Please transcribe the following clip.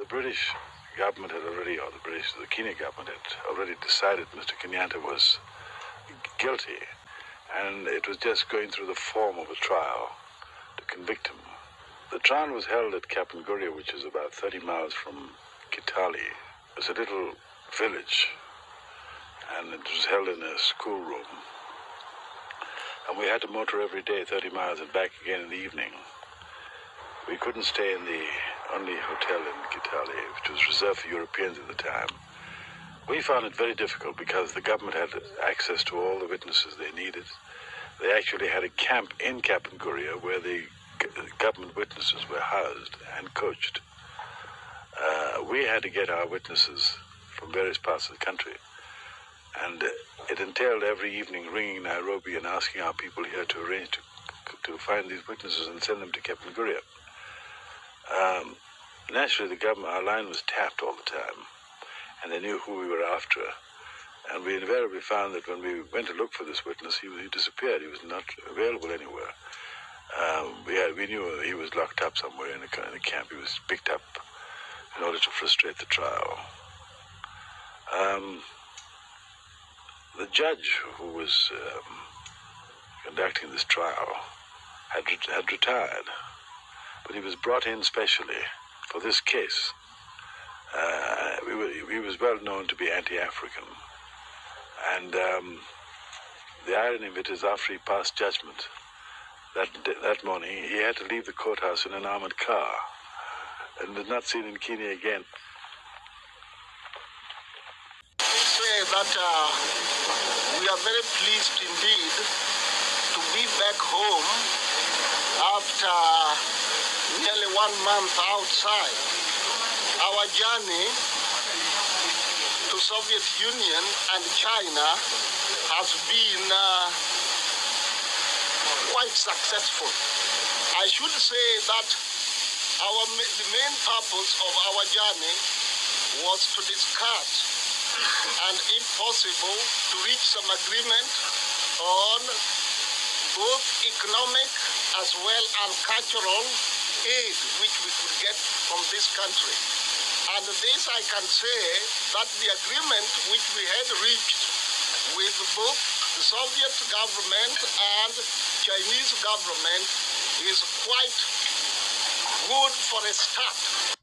British government had already, or the Kenyan government had already decided Mr. Kenyatta was guilty, and it was just going through the form of a trial to convict him. The trial was held at Kapenguria, which is about 30 miles from Kitale. It's a little village, and it was held in a schoolroom. And we had to motor every day 30 miles and back again in the evening. We couldn't stay in the only hotel in Kitale, which was reserved for Europeans at the time. We found it very difficult because the government had access to all the witnesses they needed. They actually had a camp in Kapenguria where the government witnesses were housed and coached. We had to get our witnesses from various parts of the country. And it entailed every evening ringing Nairobi and asking our people here to arrange to find these witnesses and send them to Kapenguria. Naturally, our line was tapped all the time, and they knew who we were after. And we invariably found that when we went to look for this witness, he disappeared. He was not available anywhere. We knew he was locked up somewhere in the camp. He was picked up in order to frustrate the trial. The judge who was conducting this trial had retired, but he was brought in specially for this case. He was well known to be anti-African, and the irony of it is, after he passed judgment that morning, he had to leave the courthouse in an armored car and was not seen in Kenya again. That we are very pleased indeed to be back home after nearly 1 month outside. Our journey to Soviet Union and China has been quite successful. I should say that the main purpose of our journey was to discuss and, if possible, to reach some agreement on both economic as well as cultural aid which we could get from this country. And this, I can say that the agreement which we had reached with both the Soviet government and Chinese government is quite good for a start.